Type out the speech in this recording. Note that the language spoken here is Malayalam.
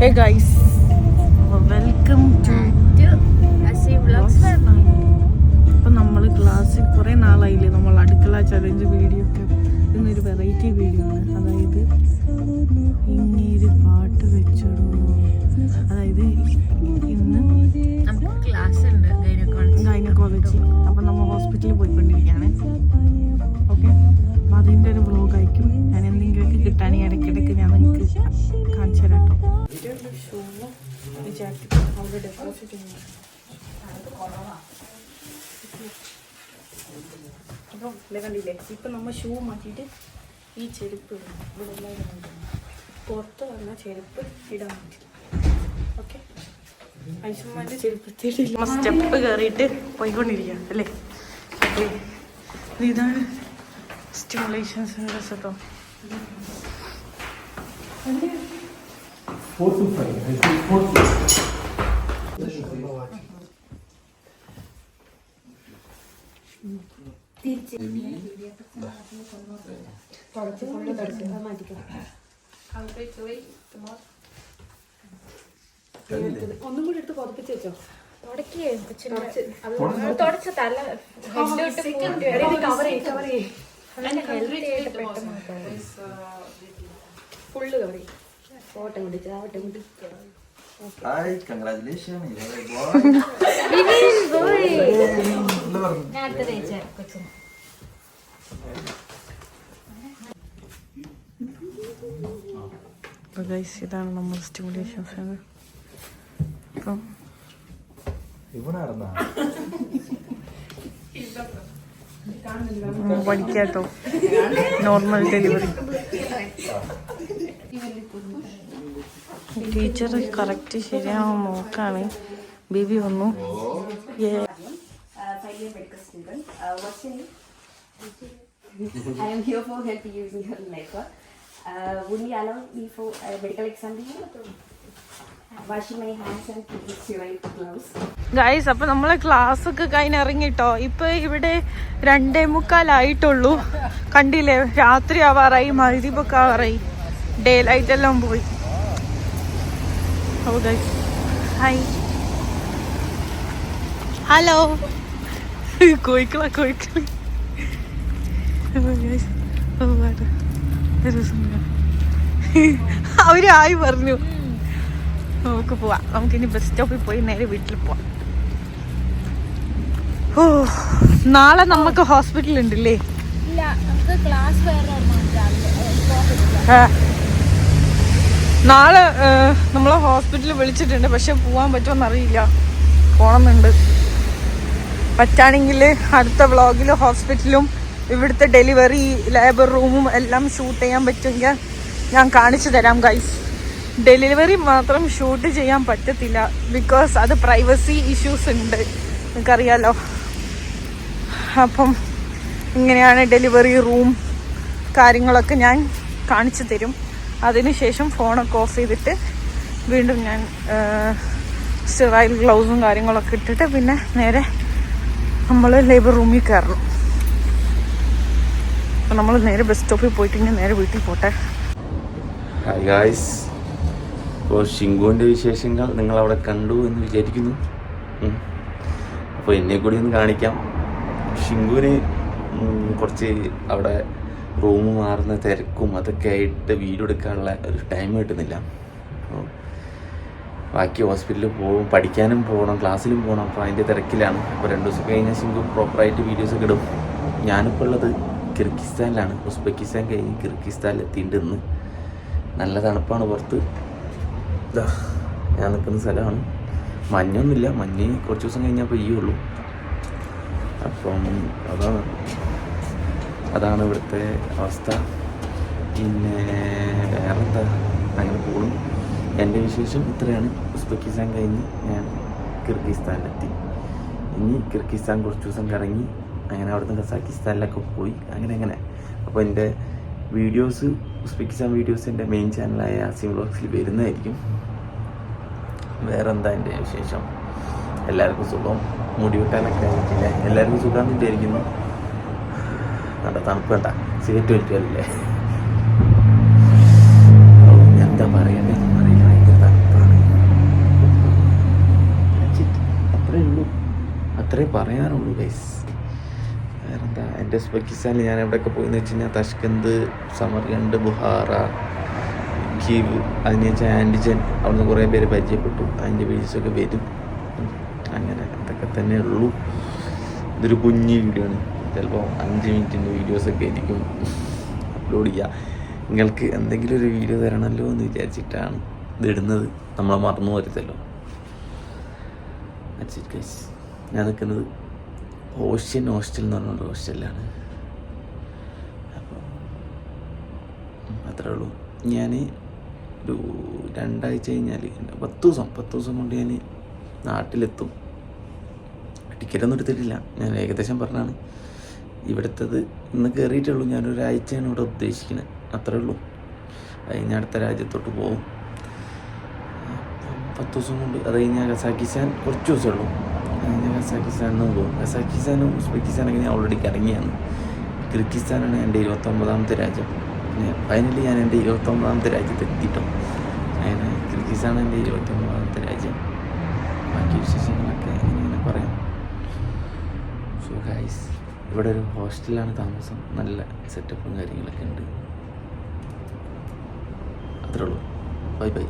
Hey guys, welcome to Asi Vlogs. അപ്പോൾ നമ്മൾ ക്ലാസ്സിൽ കുറേ നാളായില്ലേ നമ്മൾ അടുക്കള ചലഞ്ച് വീഡിയോ ഒക്കെ. ഇന്നൊരു വെറൈറ്റി വീഡിയോ ആണ്. അതായത് ഇങ്ങനൊരു പാട്ട് വെച്ചിടൂ. അതായത് ഇന്ന് നമുക്ക് ക്ലാസ് ഉണ്ട് ഗൈനക്കോളജി. അപ്പോൾ നമ്മൾ ഹോസ്പിറ്റലിൽ പോയിക്കൊണ്ടിരിക്കുകയാണ്. ഓക്കെ, അപ്പോൾ അതിൻ്റെ ഒരു വ്ളോഗ് ആയിരിക്കും. ഞാൻ എന്തെങ്കിലുമൊക്കെ കിട്ടുകയാണെങ്കിൽ ഇടയ്ക്കിടയ്ക്ക് ഞാൻ നിങ്ങൾക്ക് കാണിച്ചു തരാം കേട്ടോ. അവിടെ ഡെപ്പോസിറ്റ് ചെയ്യുന്നത് അപ്പം കണ്ടില്ലേ, ഇപ്പം നമ്മൾ ഷൂ മാറ്റിയിട്ട് ഈ ചെരുപ്പ് ഇടണം. ഇവിടെ എല്ലാവരും പുറത്ത് വന്ന ചെരുപ്പ് ഇടാൻ പറ്റില്ല. ഓക്കെ, ഐശ്വര്യമാൻ്റെ ചെരുപ്പ് എത്തിയിട്ടില്ല. സ്റ്റെപ്പ് കയറിയിട്ട് പോയിക്കൊണ്ടിരിക്കുക അല്ലേ. ഓക്കെ, ഇതാണ് സ്റ്റിമുലേഷൻസിൻ്റെ രസത്തോ. 4 to 5. I think 4 to 5. ഒന്നും കൂടി എടുത്ത് പുറപ്പിച്ച് വെച്ചോ. ഫുള്ള് കവറി. ഫോട്ടോ പിടിച്ച് ആവട്ടെ. Hi, congratulations. അപ്പോൾ ഗൈസ്, ഇതാണ് നമ്മൾ സ്റ്റിമുലേഷൻ സെന്റർ. അപ്പം പഠിക്കാട്ടോ നോർമൽ ഡെലിവറി. ടീച്ചർ കറക്റ്റ് ശരിയാവും നോക്കാണ്. ബേബി വന്നു. I am here for help using her network. Would you allow me for medical examination? Washing my hands and keeping sterile gloves. Guys, അപ്പോൾ നമ്മളെ ക്ലാസ് ഒക്കെ കഴിഞ്ഞിറങ്ങിട്ടോ. ഇപ്പൊ ഇവിടെ 2:45 കണ്ടില്ലേ, രാത്രി ആവാറായി, മഗ്‌രിബൊക്കെ ആവാറായി, ഡേ ലൈറ്റ് എല്ലാം പോയി. ഓ ഗൈസ്, ഹായ്, ഹലോ. കോയിക്കള അവര് ആയി പറഞ്ഞു. നമുക്ക് പോവാം. നമുക്കിനി ബസ് സ്റ്റോപ്പിൽ പോയി നേരെ വീട്ടിൽ പോവാം. ഓ, നാളെ നമുക്ക് ഹോസ്പിറ്റൽ ഉണ്ടല്ലേ. നാളെ നമ്മളെ ഹോസ്പിറ്റലിൽ വിളിച്ചിട്ടുണ്ട്. പക്ഷെ പോവാൻ പറ്റുമോന്ന് അറിയില്ല. പോണമെന്നുണ്ട്. പറ്റാണെങ്കിൽ അടുത്ത വ്ളോഗിൽ ഹോസ്പിറ്റലും ഇവിടുത്തെ ഡെലിവറി ലേബർ റൂമും എല്ലാം ഷൂട്ട് ചെയ്യാൻ പറ്റുമെങ്കിൽ ഞാൻ കാണിച്ചു തരാം ഗൈസ്. ഡെലിവറി മാത്രം ഷൂട്ട് ചെയ്യാൻ പറ്റത്തില്ല, ബിക്കോസ് അത് പ്രൈവസി ഇഷ്യൂസ് ഉണ്ട്, നിങ്ങൾക്കറിയാലോ. അപ്പം ഇങ്ങനെയാണ് ഡെലിവറി റൂം കാര്യങ്ങളൊക്കെ ഞാൻ കാണിച്ചു തരും. അതിനുശേഷം ഫോണൊക്കെ ഓഫ് ചെയ്തിട്ട് വീണ്ടും ഞാൻ സ്റ്റെറൈൽ ഗ്ലൗസും കാര്യങ്ങളൊക്കെ ഇട്ടിട്ട് പിന്നെ നേരെ നമ്മൾ ലേബർ റൂമിൽ കയറണം. അപ്പം നമ്മൾ നേരെ ബസ് സ്റ്റോപ്പിൽ പോയിട്ട് നേരെ വീട്ടിൽ പോട്ടെ. ഹായ് ഗായ്സ്, അപ്പോൾ ഷിങ്കുവിൻ്റെ വിശേഷങ്ങൾ നിങ്ങളവിടെ കണ്ടു എന്ന് വിചാരിക്കുന്നു. അപ്പോൾ എന്നെ കൂടി ഒന്ന് കാണിക്കാം. ഷിങ്കുവിന് കുറച്ച് അവിടെ റൂം മാറുന്ന തിരക്കും അതൊക്കെ ആയിട്ട് വീഡിയോ എടുക്കാനുള്ള ഒരു ടൈം കിട്ടുന്നില്ല. അപ്പോൾ ബാക്കി ഹോസ്പിറ്റലിൽ പോകും, പഠിക്കാനും പോകണം, ക്ലാസ്സിലും പോകണം. അപ്പോൾ അതിൻ്റെ തിരക്കിലാണ്. അപ്പോൾ 2 ദിവസം കഴിഞ്ഞാൽ ഷിങ്കു പ്രോപ്പറായിട്ട് വീഡിയോസൊക്കെ ഇടും. ഞാനിപ്പോൾ ഉള്ളത് കിർഗിസ്ഥാനിലാണ്. ഉസ്ബെക്കിസ്ഥാൻ കഴിഞ്ഞ് കിർഗിസ്ഥാനിൽ എത്തിയിട്ടുണ്ട്. നല്ല തണുപ്പാണ് പുറത്ത്. ഞാൻ നിൽക്കുന്ന സ്ഥലമാണ്. മഞ്ഞൊന്നുമില്ല, മഞ്ഞ് കുറച്ച് ദിവസം കഴിഞ്ഞാൽ പെയ്യുള്ളൂ. അപ്പം അതാണ് ഇവിടുത്തെ അവസ്ഥ. പിന്നെ വേറെന്താ, അങ്ങനെ പോകും. എൻ്റെ വിശേഷം ഇത്രയാണ്. ഉസ്ബെക്കിസ്ഥാൻ കഴിഞ്ഞ് ഞാൻ കിർഗിസ്ഥാനിലെത്തി. ഇനി കിർഗിസ്ഥാൻ കുറച്ച് ദിവസം കറങ്ങി അങ്ങനെ അവിടുന്ന് കസാക്കിസ്ഥാനിലൊക്കെ പോയി അങ്ങനെ. അപ്പോൾ എൻ്റെ വീഡിയോസ്, ഉസ്ബെക്കിസ്ഥാൻ വീഡിയോസ് എൻ്റെ മെയിൻ ചാനലായ ആസിം വ്ലോഗ്സിൽ വരുന്നതായിരിക്കും. വേറെന്താ എൻ്റെ വിശേഷം? എല്ലാവർക്കും സുഖം. മുടി വെട്ടാനൊക്കെ ആയിട്ടില്ല, എല്ലാവർക്കും സുഖമാണെന്ന് വിചാരിക്കുന്നു. നല്ല തണുപ്പ് വേണ്ട, സിഗരറ്റ് വലിക്കല്ലേ. എന്താ പറയണ്ടെന്ന് അറിയില്ല, ഭയങ്കര തണുപ്പ്. അത്രയും പറയാനുള്ളൂ ഗൈസ്. വേറെന്താ, എൻ്റെ ഉസ്ബെക്കിസ്ഥാനിൽ ഞാൻ എവിടെയൊക്കെ പോയെന്ന് വെച്ച് കഴിഞ്ഞാൽ തഷ്കന്ത്, സമർഖണ്ഡ്, ബുഹാറ, കീവ്, അതിന് വെച്ചാൽ ആൻറ്റിജൻ, അവിടുന്ന് കുറേ പേര് പരിചയപ്പെട്ടു. അതിൻ്റെ വീഡിയോസൊക്കെ വരും. അങ്ങനെ അതൊക്കെ തന്നെ ഉള്ളൂ. ഇതൊരു കുഞ്ഞ് വീഡിയോ ആണ്, ചിലപ്പോൾ 5 മിനിറ്റിൻ്റെ വീഡിയോസൊക്കെ ആയിരിക്കും അപ്ലോഡ് ചെയ്യുക. നിങ്ങൾക്ക് എന്തെങ്കിലും ഒരു വീഡിയോ തരണമല്ലോ എന്ന് വിചാരിച്ചിട്ടാണ് ഇതിടുന്നത്. നമ്മളെ മറന്നു പോരുത്തല്ലോ. ഗൈസ്, ഞാൻ നിൽക്കുന്നത് ഓഷ്യൻ ഹോസ്റ്റൽ എന്ന് പറഞ്ഞുള്ള ഹോസ്റ്റലിലാണ്. അപ്പോൾ അത്രേ ഉള്ളൂ. ഞാൻ ഒരു 2 ആഴ്ച കഴിഞ്ഞാൽ 10 ദിവസം കൊണ്ട് ഞാൻ നാട്ടിലെത്തും. ടിക്കറ്റൊന്നും എടുത്തിട്ടില്ല, ഞാൻ ഏകദേശം പറഞ്ഞാണ്. ഇവിടുത്തത് ഇന്ന് കയറിയിട്ടുള്ളൂ. ഞാനൊരാഴ്ചയാണ് ഇവിടെ ഉദ്ദേശിക്കുന്നത്, അത്രേ ഉള്ളൂ. അത് കഴിഞ്ഞാൽ അടുത്ത രാജ്യത്തോട്ട് പോകും. 10 ദിവസം കൊണ്ട്. അത് കഴിഞ്ഞാൽ കസാക്കിസ്ഥാൻ കുറച്ച് ദിവസമേ ഉള്ളൂ. അത് കഴിഞ്ഞാൽ കസാക്കിസ്ഥാനിൽ പോകും. കസാക്കിസ്ഥാനും ഉസ്ബെക്കിസ്ഥാനൊക്കെ ഞാൻ ഓൾറെഡി കറങ്ങിയാണ്. കിർഗിസ്ഥാനാണ് എൻ്റെ 29ാമത്തെ രാജ്യം. ഫൈനലി ഞാൻ എൻ്റെ 29ാമത്തെ രാജ്യത്ത് എത്തിയിട്ടു. അങ്ങനെ കിർഗിസ്ഥാനാണ് എൻ്റെ 29ാമത്തെ രാജ്യം. ബാക്കി വിശേഷങ്ങളൊക്കെ ഇങ്ങനെ പറയാം. സോ ഗൈസ്, ഇവിടെ ഒരു ഹോസ്റ്റലിലാണ് താമസം. നല്ല സെറ്റപ്പും കാര്യങ്ങളൊക്കെ ഉണ്ട്. അത്രേ ഉള്ളൂ. Bye bye.